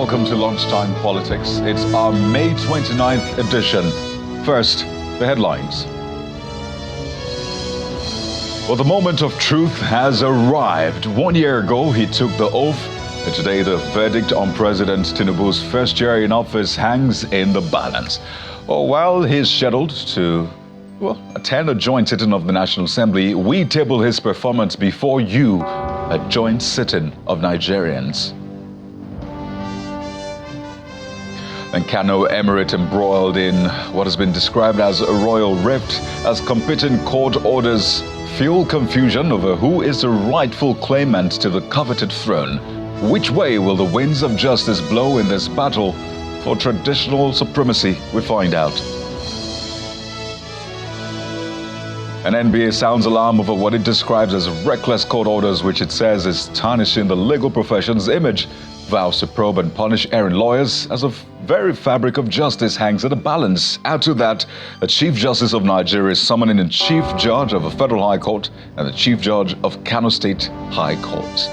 welcome to Lunchtime Politics. It's our May 29th edition. First, the headlines. Well, the moment of truth has arrived. 1 year ago, he took the oath, and today the verdict on President Tinubu's first year in office hangs in the balance. Oh, while he's scheduled to attend a joint sitting of the National Assembly, we table his performance before you, a joint sitting of Nigerians. And Kano, emirate embroiled in what has been described as a royal rift as competing court orders fuel confusion over who is the rightful claimant to the coveted throne. Which way will the winds of justice blow in this battle for traditional supremacy? We find out. An NBA sounds alarm over what it describes as reckless court orders, which it says is tarnishing the legal profession's image. Vows to probe and punish errant lawyers as the very fabric of justice hangs in a balance. Add to that, the Chief Justice of Nigeria is summoning the Chief Judge of a Federal High Court and the Chief Judge of Kano State High Court.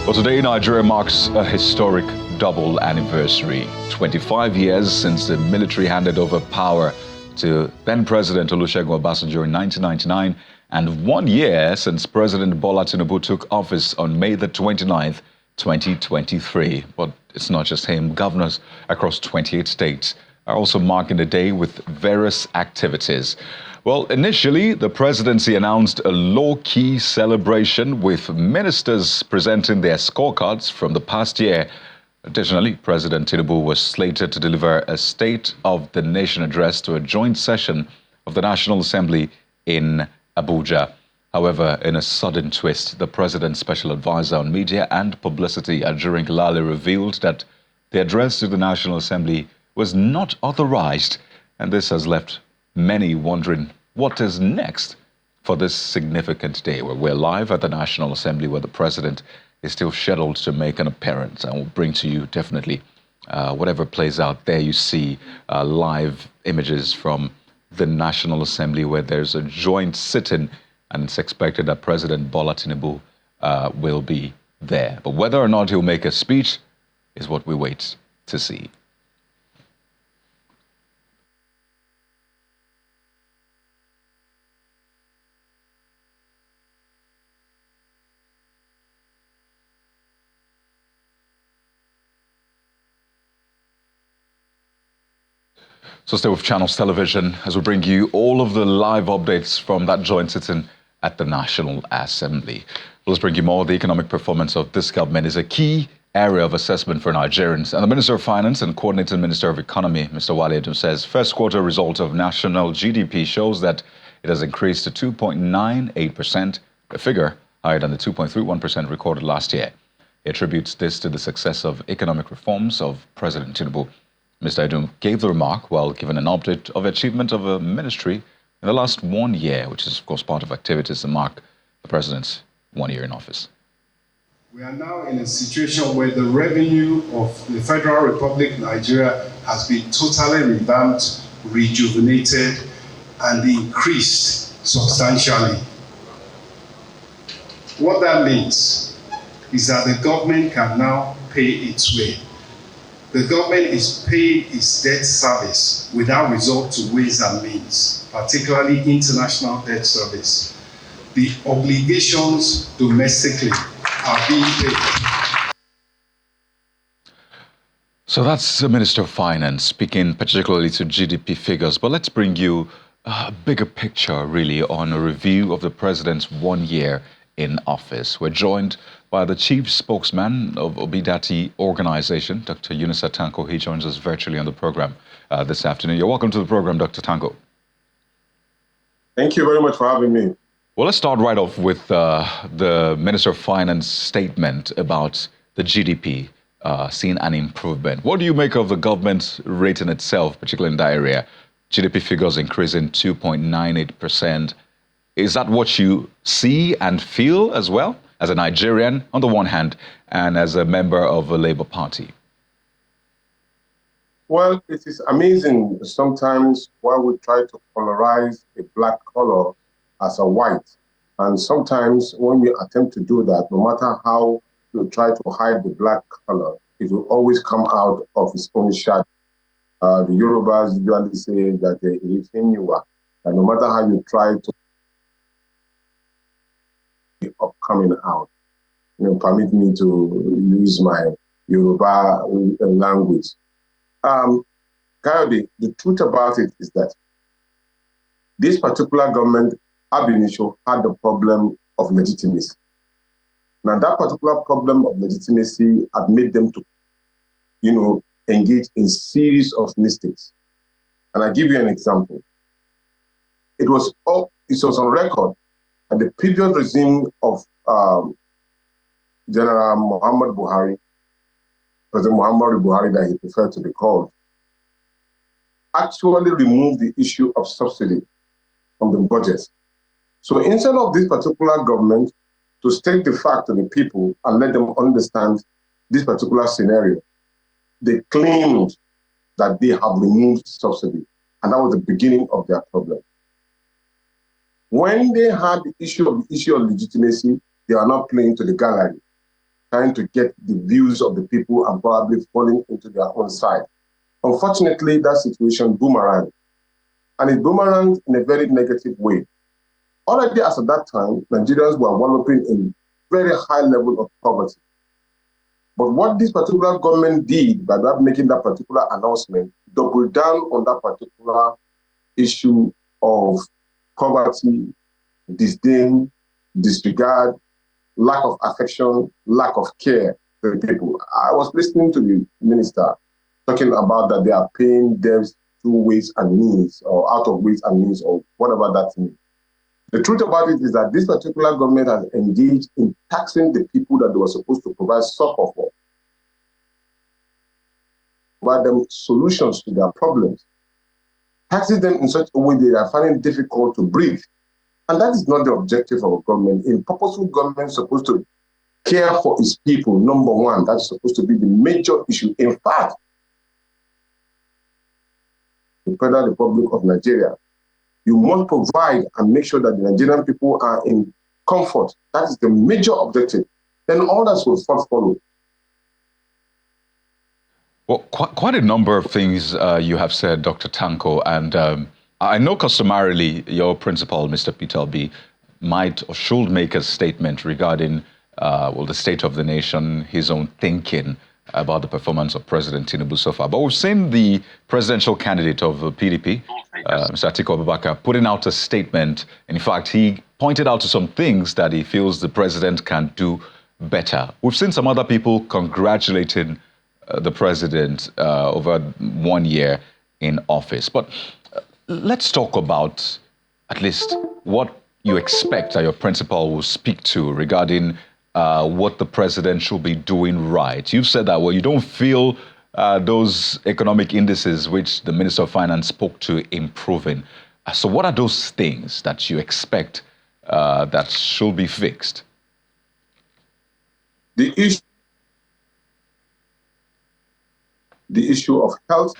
Well, today Nigeria marks a historic double anniversary. 25 years since the military handed over power to then-President Olusegun Obasanjo in 1999, and 1 year since President Bwala Tinubu took office on May the 29th, 2023. But it's not just him. Governors across 28 states are also marking the day with various activities. Well, initially, the presidency announced a low-key celebration with ministers presenting their scorecards from the past year. Additionally, President Tinubu was slated to deliver a State of the Nation address to a joint session of the National Assembly in Abuja. However, in a sudden twist, the president's special advisor on media and publicity, Ajurin Kilale, revealed that the address to the National Assembly was not authorized, and this has left many wondering what is next for this significant day. We're live at the National Assembly, where the president is still scheduled to make an appearance, and we'll bring to you definitely whatever plays out there. You see live images from the National Assembly where there's a joint sitting, and it's expected that President Bwala Tinubu will be there. But whether or not he'll make a speech is what we wait to see. So stay with Channels Television as we bring you all of the live updates from that joint sitting at the National Assembly. Let's bring you more. The economic performance of this government is a key area of assessment for Nigerians. And the Minister of Finance and Coordinating Minister of Economy, Mr. Wale, says first quarter result of national GDP shows that it has increased to 2.98%, a figure higher than the 2.31% recorded last year. He attributes this to the success of economic reforms of President Tinubu. Mr. Edum gave the remark while giving an update of achievement of a ministry in the last 1 year, which is, of course, part of activities to mark the president's 1 year in office. We are now in a situation where the revenue of the Federal Republic of Nigeria has been totally revamped, rejuvenated, and increased substantially. What that means is that the government can now pay its way. The government is paying its debt service without resort to ways and means, particularly international debt service. The obligations domestically are being paid. So that's the Minister of Finance speaking particularly to GDP figures. But let's bring you a bigger picture, really, on a review of the president's 1 year in office. We're joined by the chief spokesman of Obidati organization, Dr. Yinusa Tanko. He joins us virtually on the program this afternoon. You're welcome to the program, Dr. Tanko. Thank you very much for having me. Well, let's start right off with the Minister of Finance statement about the GDP seeing an improvement. What do you make of the government rating itself, particularly in that area? GDP figures increasing 2.98%. Is that what you see and feel as well, as a Nigerian on the one hand, and as a member of a Labour Party? Well, it is amazing sometimes while we try to polarize a black color as a white. And sometimes when we attempt to do that, no matter how you try to hide the black color, it will always come out of its own shadow. The Yorubas usually say that it is Yinusa, and no matter how you try to coming out. Permit me to use my Yoruba language. Coyote, the truth about it is that this particular government, ab initio, had the problem of legitimacy. Now, that particular problem of legitimacy had made them to, engage in series of mistakes. And I give you an example. It was on record at the previous regime of General Muhammad Buhari, President Muhammad Buhari that he preferred to be called, actually removed the issue of subsidy from the budget. So instead of this particular government to state the fact to the people and let them understand this particular scenario, they claimed that they have removed subsidy. And that was the beginning of their problem. When they had the issue of legitimacy, they are not playing to the gallery, trying to get the views of the people and probably falling into their own side. Unfortunately, that situation boomeranged. And it boomeranged in a very negative way. Already as at that time, Nigerians were wallowing in very high level of poverty. But what this particular government did by that making that particular announcement, doubled down on that particular issue of poverty, disdain, disregard, lack of affection, lack of care for the people. I was listening to the minister talking about that they are paying debts through ways and means, or out of ways and means, or whatever that means. The truth about it is that this particular government has engaged in taxing the people that they were supposed to provide succor for, provide them solutions to their problems, taxes them in such a way they are finding it difficult to breathe. And that is not the objective of a government. A purposeful government is supposed to care for its people, number one. That's supposed to be the major issue. In fact, the Federal Republic of Nigeria, you must provide and make sure that the Nigerian people are in comfort. That is the major objective. Then others will follow. Well, quite a number of things you have said, Dr. Tanko, and I know customarily your principal, Mr. Peter B, might or should make a statement regarding the state of the nation, his own thinking about the performance of President Tinubu so far. But we've seen the presidential candidate of the PDP, Mr. Atiku Abubakar, putting out a statement. In fact, he pointed out to some things that he feels the president can do better. We've seen some other people congratulating the president over 1 year in office. But let's talk about at least what you expect that your principal will speak to regarding what the president should be doing right. You've said that, well, you don't feel those economic indices which the Minister of Finance spoke to improving. So what are those things that you expect that should be fixed? The issue of health,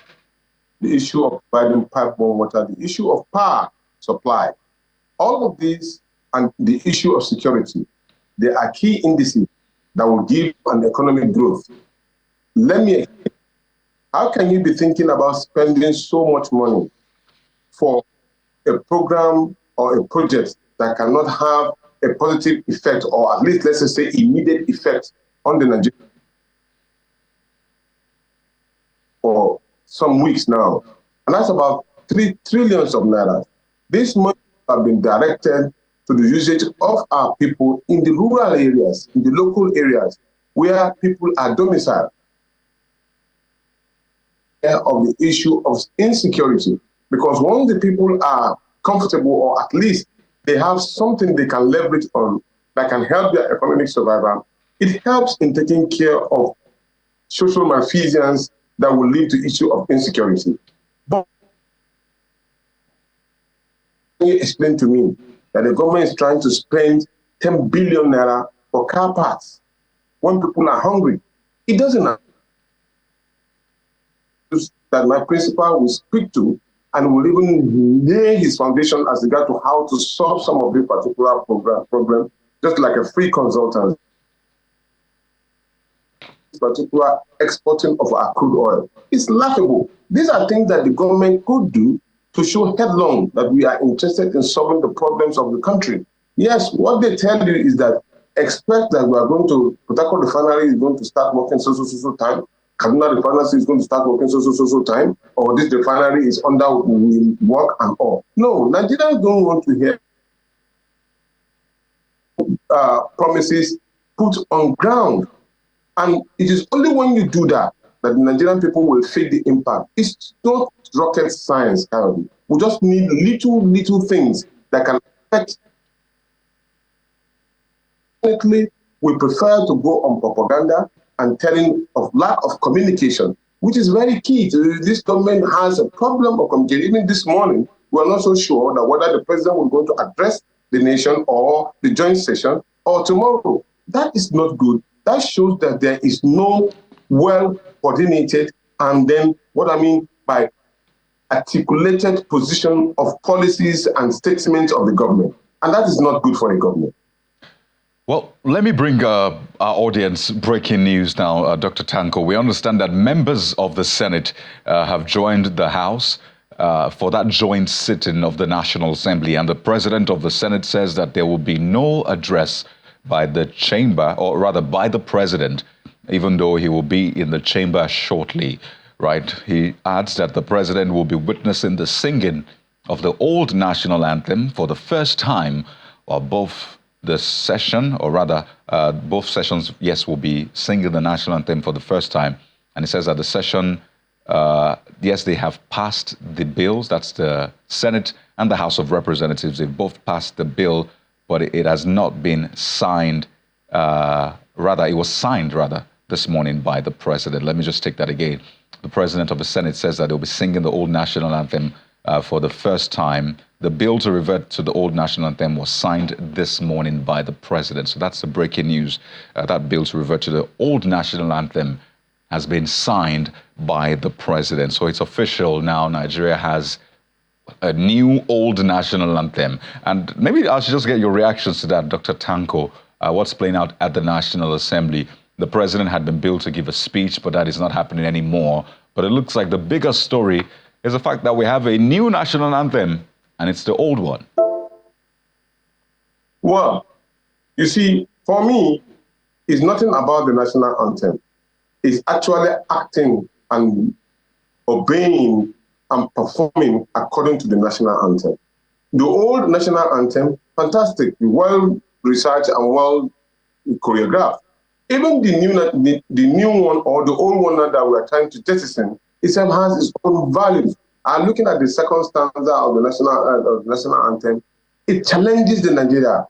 the issue of providing pipeline water, the issue of power supply, all of these, and the issue of security, they are key indices that will give an economic growth. Let me explain. How can you be thinking about spending so much money for a program or a project that cannot have a positive effect, or at least let's just say immediate effect on the Nigerian for some weeks now? And that's about 3 trillions of naira. This money have been directed to the usage of our people in the rural areas, in the local areas where people are domiciled. Of the issue of insecurity, because once the people are comfortable, or at least they have something they can leverage on that can help their economic survival, it helps in taking care of social malfeasance that will lead to issue of insecurity. But can you explain to me that the government is trying to spend 10 billion naira for car parts when people are hungry? It doesn't happen. That my principal will speak to and will even lay his foundation as regard to how to solve some of these particular problems, just like a free consultant, particular exporting of our crude oil. It's laughable. These are things that the government could do to show headlong that we are interested in solving the problems of the country. Yes, what they tell you is that expect that we are going to, Port Harcourt refinery is going to start working so time, Kaduna refinery is going to start working so time, or this refinery is under work and all. No, Nigerians don't want to hear promises put on ground. And it is only when you do that that the Nigerian people will feel the impact. It's not rocket science, Kano. We just need little things that can affect. Definitely, we prefer to go on propaganda and telling of lack of communication, which is very key. This government has a problem of communication. Even this morning, we are not so sure that whether the president will go to address the nation or the joint session or tomorrow. That is not good. That shows that there is no well-coordinated and then what I mean by articulated position of policies and statements of the government. And that is not good for the government. Well, let me bring our audience breaking news now, Dr. Tanko. We understand that members of the Senate have joined the House for that joint sitting of the National Assembly. And the president of the Senate says that there will be no address by the chamber, or rather by the president, even though he will be in the chamber shortly, right? He adds that the president will be witnessing the singing of the old national anthem for the first time, while both the session, or rather both sessions, yes, will be singing the national anthem for the first time. And he says that the session, yes, they have passed the bills. That's the Senate and the House of Representatives. They've both passed the bill, but it has not been signed. Rather, it was signed, this morning by the president. Let me just take that again. The president of the Senate says that they'll be singing the old national anthem for the first time. The bill to revert to the old national anthem was signed this morning by the president. So that's the breaking news. That bill to revert to the old national anthem has been signed by the president. So it's official now. Nigeria has a new old national anthem. And maybe I should just get your reactions to that, Dr. Tanko. What's playing out at the National Assembly? The president had been billed to give a speech, but that is not happening anymore. But it looks like the bigger story is the fact that we have a new national anthem, and it's the old one. Well, you see, for me, it's nothing about the national anthem. It's actually acting and obeying and performing according to the national anthem. The old national anthem, fantastic, well researched and well choreographed. Even the new one or the old one that we are trying to jettison, it has its own values. And looking at the second stanza of the national anthem, it challenges the Nigeria.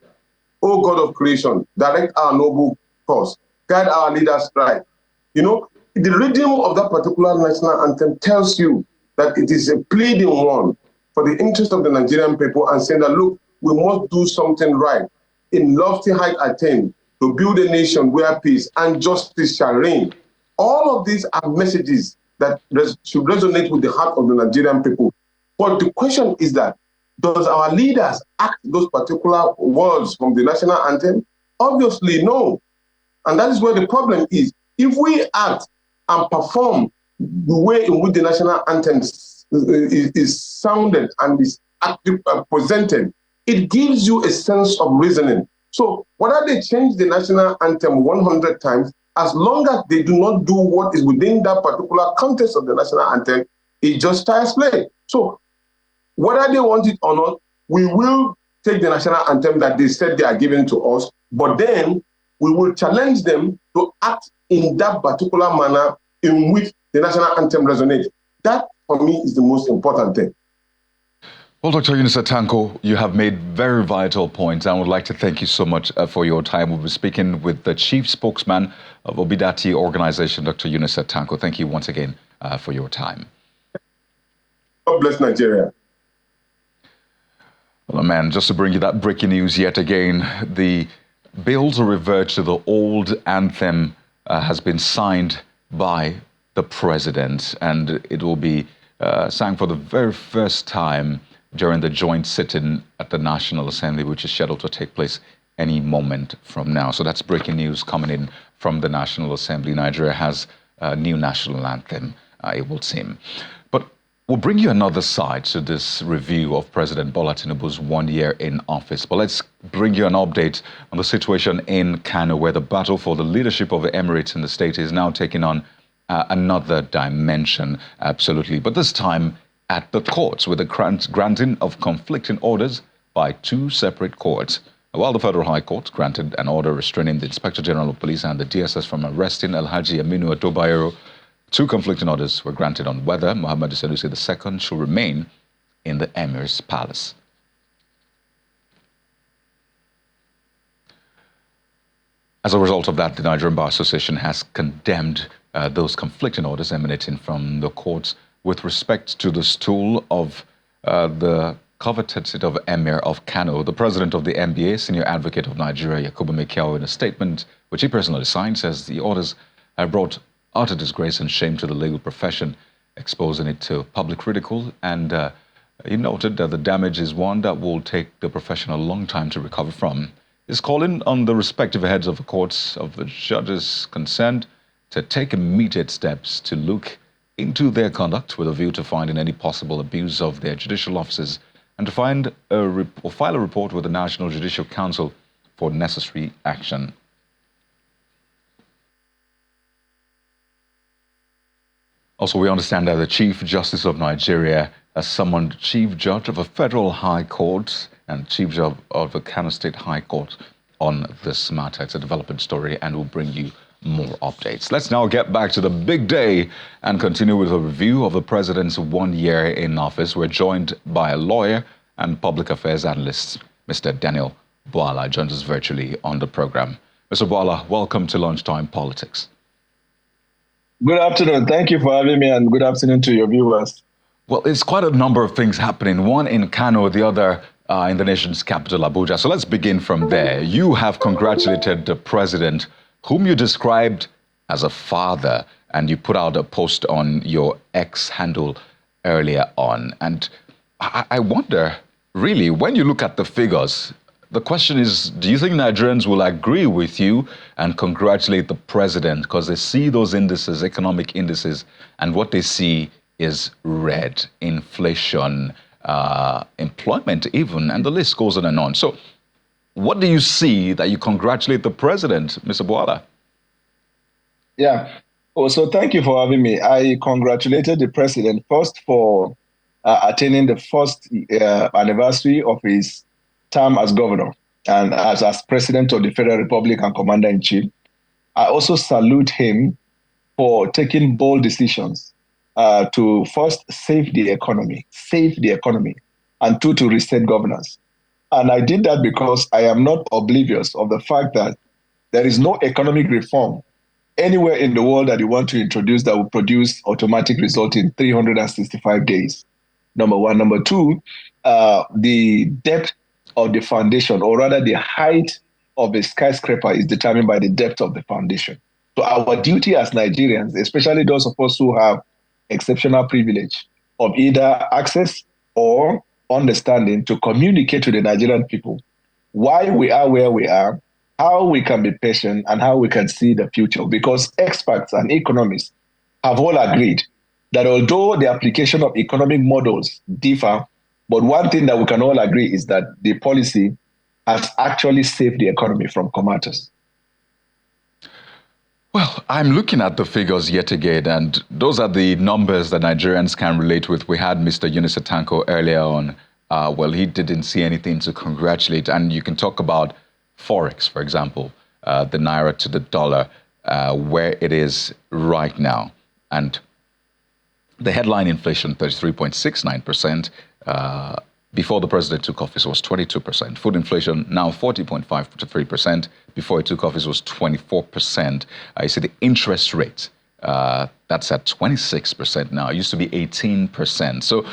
O God of creation, direct our noble course, guide our leaders right. You know, the rhythm of that particular national anthem tells you that it is a pleading one for the interest of the Nigerian people and saying that, look, we must do something right. In lofty height attain, to build a nation where peace and justice shall reign. All of these are messages that should resonate with the heart of the Nigerian people. But the question is that, does our leaders act those particular words from the national anthem? Obviously, no. And that is where the problem is. If we act and perform the way in which the national anthem is sounded and is presented, it gives you a sense of reasoning. So whether they change the national anthem 100 times, as long as they do not do what is within that particular context of the national anthem, it just child's play. So whether they want it or not, we will take the national anthem that they said they are giving to us, but then we will challenge them to act in that particular manner in which the national anthem resonates. That, for me, is the most important thing. Well, Dr. Yinusa Tanko, you have made very vital points. I would like to thank you so much for your time. We'll be speaking with the chief spokesman of Obidati organization, Dr. Yinusa Tanko. Thank you once again for your time. God bless Nigeria. Well, man, just to bring you that breaking news yet again, the bill to revert to the old anthem has been signed by the president, and it will be sang for the very first time during the joint sitting at the National Assembly, which is scheduled to take place any moment from now. So that's breaking news coming in from the National Assembly. Nigeria has a new national anthem, it would seem. But we'll bring you another side to this review of President Bwala Tinubu's 1 year in office. But let's bring you an update on the situation in Kano, where the battle for the leadership of the emirates in the state is now taking on another dimension, absolutely. But this time at the courts, with the granting of conflicting orders by two separate courts. While the Federal High Court granted an order restraining the Inspector General of Police and the DSS from arresting Alhaji Aminu Adobayero, two conflicting orders were granted on whether Muhammad Sanusi II should remain in the Emir's palace. As a result of that, the Nigerian Bar Association has condemned those conflicting orders emanating from the courts with respect to the stool of the coveted seat of Emir of Kano. The president of the NBA, senior advocate of Nigeria, Yakubu Mekiao, in a statement which he personally signed, says the orders have brought utter disgrace and shame to the legal profession, exposing it to public ridicule. And he noted that the damage is one that will take the profession a long time to recover from. He's calling on the respective heads of the courts of the judges concerned to take immediate steps to look into their conduct with a view to finding any possible abuse of their judicial offices and to file a report with the National Judicial Council for necessary action. Also, we understand that the Chief Justice of Nigeria has summoned Chief Judge of a Federal High Court and Chief Judge of the Kano State High Court on this matter. It's a developing story, and we'll bring you more updates. Let's now get back to the big day and continue with a review of the president's 1 year in office. We're joined by a lawyer and public affairs analyst, Mr. Dianel Bwala, joins us virtually on the program. Mr. Bwala, welcome to Lunchtime Politics. Good afternoon. Thank you for having me, and good afternoon to your viewers. Well, it's quite a number of things happening, one in Kano, the other in the nation's capital, Abuja. So let's begin from there. You have congratulated the president, whom you described as a father, and you put out a post on your X handle earlier on. And I wonder, really, when you look at the figures, the question is, do you think Nigerians will agree with you and congratulate the president because they see those indices, economic indices, and what they see is red, inflation, employment even, and the list goes on and on. So what do you see that you congratulate the president, Mr. Bwala? Yeah. Oh, so thank you for having me. I congratulated the president first for attaining the first anniversary of his term as governor and as president of the Federal Republic and commander-in-chief. I also salute him for taking bold decisions to first save the economy, and two, to reset governance. And I did that because I am not oblivious of the fact that there is no economic reform anywhere in the world that you want to introduce that will produce automatic result in 365 days. Number one. Number two, the depth of the foundation, or rather the height of a skyscraper, is determined by the depth of the foundation. So our duty as Nigerians, especially those of us who have exceptional privilege of either access or understanding, to communicate to the Nigerian people why we are where we are, how we can be patient, and how we can see the future. Because experts and economists have all agreed that although the application of economic models differ, but one thing that we can all agree is that the policy has actually saved the economy from comatose. Well, I'm looking at the figures yet again, and those are the numbers that Nigerians can relate with. We had Mr. Yinusa Tanko earlier on. Well, he didn't see anything to congratulate. And you can talk about Forex, for example, the Naira to the dollar, where it is right now. And the headline inflation, 33.69%. Before the president took office, was 22%. Food inflation now 40.53%. Before he took office, was 24%. You see the interest rate, that's at 26% now. It used to be 18%. So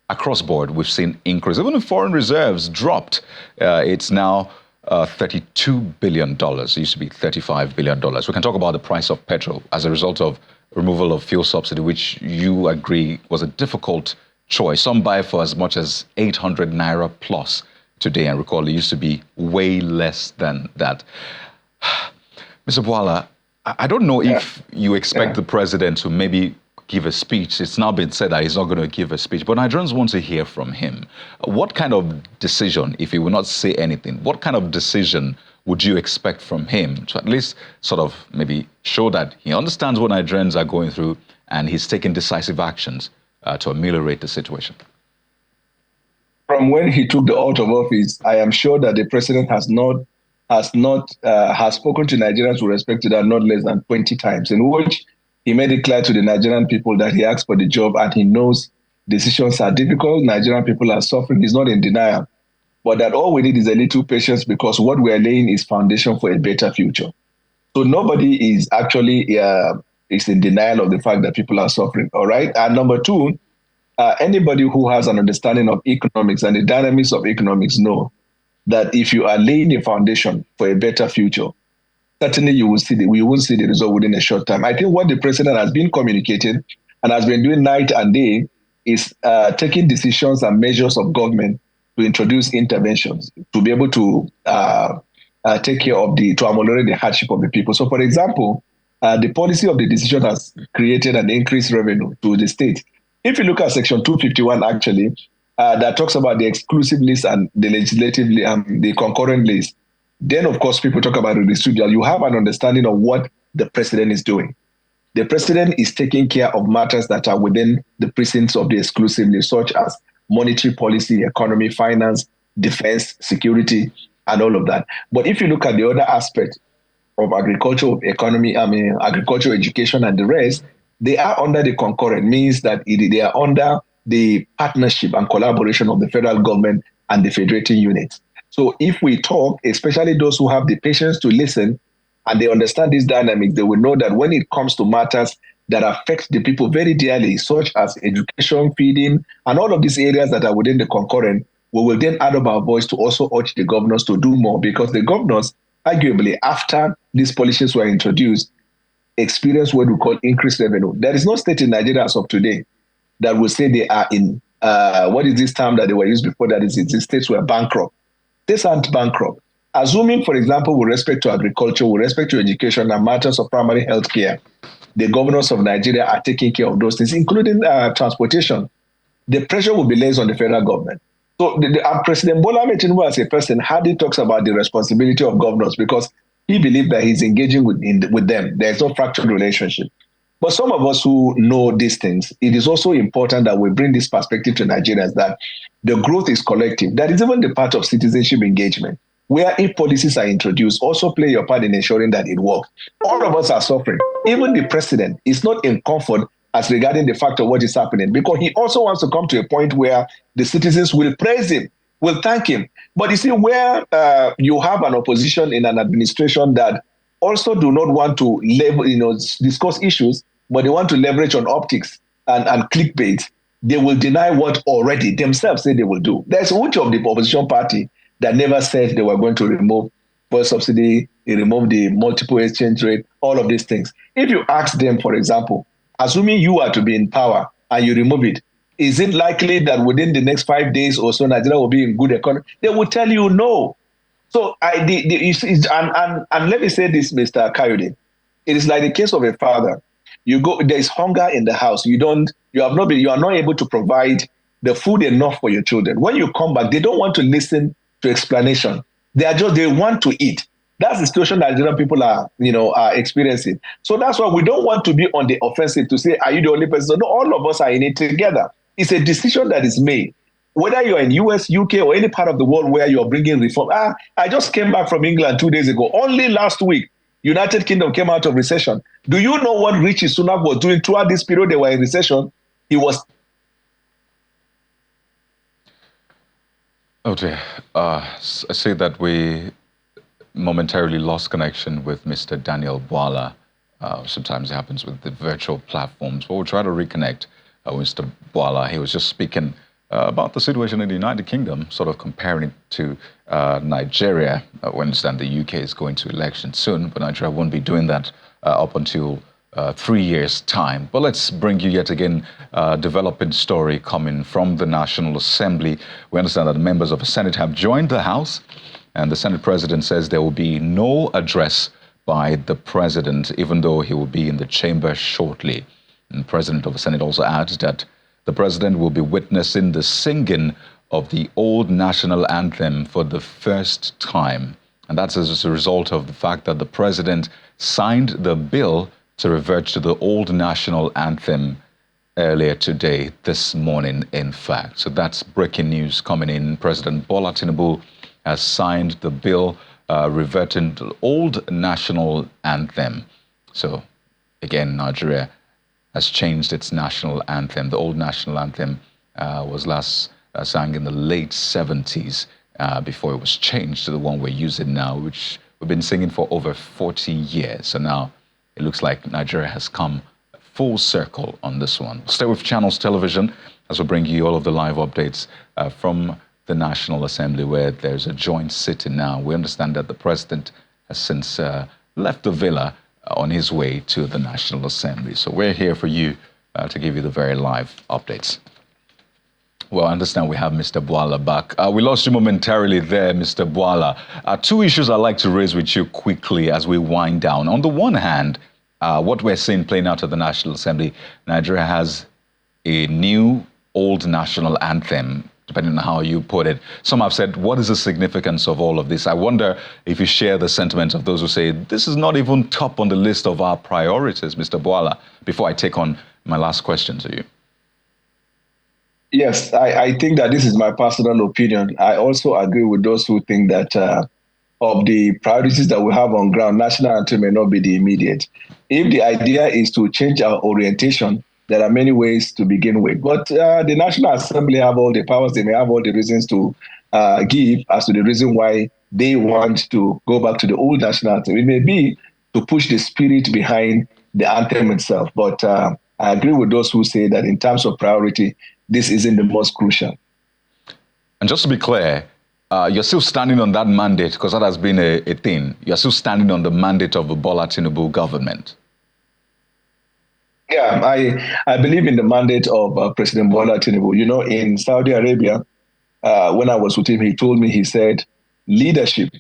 across board, we've seen increase. Even the foreign reserves dropped. It's now $32 billion. It used to be $35 billion. We can talk about the price of petrol as a result of removal of fuel subsidy, which you agree was a difficult choice. Some buy for as much as 800 naira plus today. And recall, it used to be way less than that. Mr. Bwala, I don't know if you expect the president to maybe give a speech. It's now been said that he's not going to give a speech, but Nigerians want to hear from him. What kind of decision, if he will not say anything, what kind of decision would you expect from him to at least sort of maybe show that he understands what Nigerians are going through and he's taking decisive actions to ameliorate the situation? From when he took the oath of office, I am sure that the president has spoken to Nigerians with respect to that not less than 20 times, in which he made it clear to the Nigerian people that he asked for the job and he knows decisions are difficult, Nigerian people are suffering. He's not in denial, but that all we need is a little patience because what we are laying is foundation for a better future. So nobody is actually is in denial of the fact that people are suffering, all right? And number two, anybody who has an understanding of economics and the dynamics of economics know that if you are laying a foundation for a better future, certainly we won't see the result within a short time. I think what the president has been communicating and has been doing night and day is taking decisions and measures of government to introduce interventions to be able to take care of to ameliorate the hardship of the people. So, for example, the policy of the decision has created an increased revenue to the state. If you look at Section 251, actually, that talks about the exclusive list and the legislative, the concurrent list, then, of course, people talk about the residual. You have an understanding of what the president is doing. The president is taking care of matters that are within the precincts of the exclusive list, such as monetary policy, economy, finance, defense, security, and all of that. But if you look at the other aspect of agriculture, economy, agriculture, education, and the rest, they are under the concurrent, means that they are under the partnership and collaboration of the federal government and the federating units. So if we talk, especially those who have the patience to listen and they understand this dynamic, they will know that when it comes to matters that affect the people very dearly, such as education, feeding, and all of these areas that are within the concurrent, we will then add up our voice to also urge the governors to do more, because the governors, arguably, after these policies were introduced, experience what we call increased revenue. There is no state in Nigeria as of today that will say they are in, what is this term that they were used before, that is, the states were bankrupt. These aren't bankrupt. Assuming, for example, with respect to agriculture, with respect to education and matters of primary health care, the governors of Nigeria are taking care of those things, including transportation. The pressure will be placed on the federal government. So President Bwala Tinubu, as a person, hardly talks about the responsibility of governors because he believes that he's engaging with them. There's no fractured relationship. But some of us who know these things, it is also important that we bring this perspective to Nigerians that the growth is collective. That is even the part of citizenship engagement, where if policies are introduced, also play your part in ensuring that it works. All of us are suffering. Even the president is not in comfort as regarding the fact of what is happening, because he also wants to come to a point where the citizens will praise him, will thank him. But you see, where you have an opposition in an administration that also do not want to discuss issues, but they want to leverage on optics and clickbait, they will deny what already themselves say they will do. There's which of the opposition party that never said they were going to remove fuel subsidy, remove the multiple exchange rate, all of these things. If you ask them, for example, assuming you are to be in power and you remove it, is it likely that within the next 5 days or so, Nigeria will be in good economy? They will tell you no. So, and let me say this, Mr. Kayode, it is like the case of a father. You go, there is hunger in the house. You are not able to provide the food enough for your children. When you come back, they don't want to listen to explanation. They want to eat. That's the situation that Nigerian people are experiencing. So that's why we don't want to be on the offensive to say, are you the only person? No, all of us are in it together. It's a decision that is made. Whether you're in US, UK, or any part of the world where you're bringing reform. I just came back from England 2 days ago. Only last week, United Kingdom came out of recession. Do you know what Rishi Sunak was doing throughout this period they were in recession? He was... Oh dear. I see that we momentarily lost connection with Mr. Daniel Bwala. Sometimes it happens with the virtual platforms, but we'll try to reconnect with Mr. Bwala. He was just speaking about the situation in the United Kingdom, sort of comparing it to Nigeria. We understand the UK is going to election soon, but Nigeria won't be doing that up until 3 years' time. But let's bring you yet again a developing story coming from the National Assembly. We understand that the members of the Senate have joined the House, and the Senate President says there will be no address by the President, even though he will be in the chamber shortly. And the President of the Senate also adds that the President will be witnessing the singing of the old national anthem for the first time. And that's as a result of the fact that the President signed the bill to revert to the old national anthem earlier today, this morning, in fact. So that's breaking news coming in. President Bwala Tinubu has signed the bill reverting to the old national anthem. So again, Nigeria has changed its national anthem. The old national anthem was last sung in the late 70s before it was changed to the one we're using now, which we've been singing for over 40 years. So now it looks like Nigeria has come full circle on this one. Stay with Channels Television as we bring you all of the live updates from the National Assembly, where there's a joint sitting now. We understand that the President has since left the villa on his way to the National Assembly. So we're here for you to give you the very live updates. Well, I understand we have Mr. Bwala back. We lost you momentarily there, Mr. Bwala. Two issues I'd like to raise with you quickly as we wind down. On the one hand, what we're seeing playing out at the National Assembly, Nigeria has a new old national anthem, depending on how you put it. Some have said, what is the significance of all of this? I wonder if you share the sentiments of those who say, this is not even top on the list of our priorities, Mr. Bwala, before I take on my last question to you. Yes, I think that this is my personal opinion. I also agree with those who think that of the priorities that we have on ground, national anthem may not be the immediate. If the idea is to change our orientation, there are many ways to begin with. But the National Assembly have all the powers. They may have all the reasons to give as to the reason why they want to go back to the old national anthem. It may be to push the spirit behind the anthem itself. But I agree with those who say that in terms of priority, this isn't the most crucial. And just to be clear, you're still standing on that mandate, because that has been a thing. You're still standing on the mandate of the Bwala Tinubu government. Yeah, I believe in the mandate of President Bwala Tinubu. You know, in Saudi Arabia, when I was with him, he told me, he said, leadership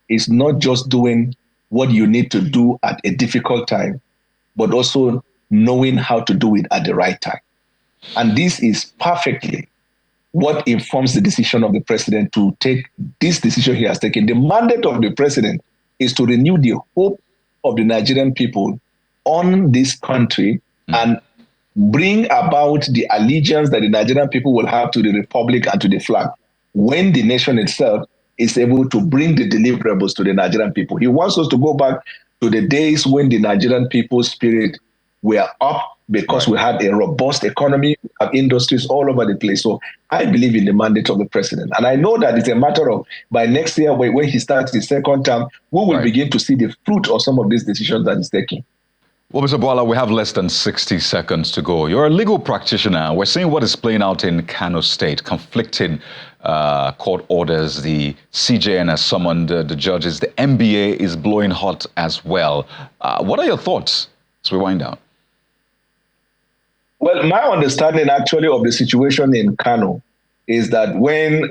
is not just doing what you need to do at a difficult time, but also knowing how to do it at the right time. And this is perfectly what informs the decision of the president to take this decision he has taken. The mandate of the president is to renew the hope of the Nigerian people on this country and bring about the allegiance that the Nigerian people will have to the republic and to the flag when the nation itself is able to bring the deliverables to the Nigerian people. He wants us to go back to the days when the Nigerian people's spirit were up because we had a robust economy, of industries all over the place. So I believe in the mandate of the president. And I know that it's a matter of, by next year, when he starts his second term, we will begin to see the fruit of some of these decisions that he's taking. Well, Mr. Bwala, we have less than 60 seconds to go. You're a legal practitioner. We're seeing what is playing out in Kano State, conflicting court orders. The CJN has summoned the judges. The NBA is blowing hot as well. What are your thoughts as we wind down? Well, my understanding actually of the situation in Kano is that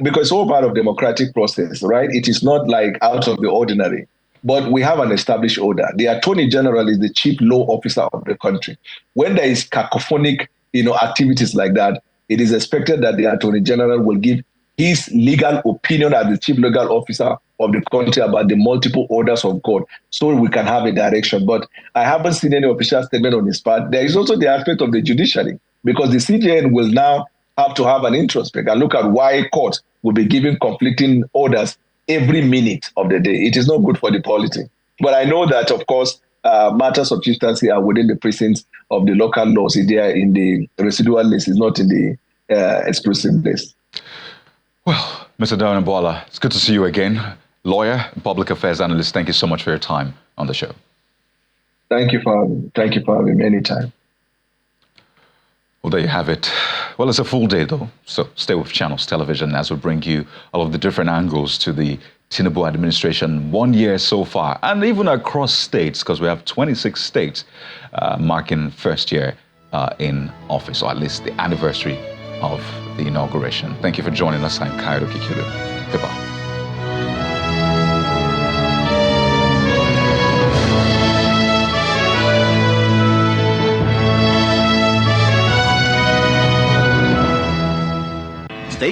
because it's all part of democratic process, right? It is not like out of the ordinary. But we have an established order. The Attorney General is the chief law officer of the country. When there is cacophonic, activities like that, it is expected that the Attorney General will give his legal opinion as the chief legal officer of the country about the multiple orders of court, so we can have a direction. But I haven't seen any official statement on his part. There is also the aspect of the judiciary, because the CJN will now have to have an introspect and look at why courts will be giving conflicting orders every minute of the day. It is not good for the polity. But I know that, of course, matters of chieftaincy are within the precincts of the local laws. They are in the residual list, it's not in the exclusive list. Well, Mr. Dianel Bwala, it's good to see you again. Lawyer, public affairs analyst, thank you so much for your time on the show. Thank you for having me anytime. Well, there you have it. Well, it's a full day, though, so stay with Channels Television as we bring you all of the different angles to the Tinubu administration 1 year so far, and even across states, because we have 26 states marking first year in office, or at least the anniversary of the inauguration. Thank you for joining us. I'm Kairo Kikiru. Goodbye.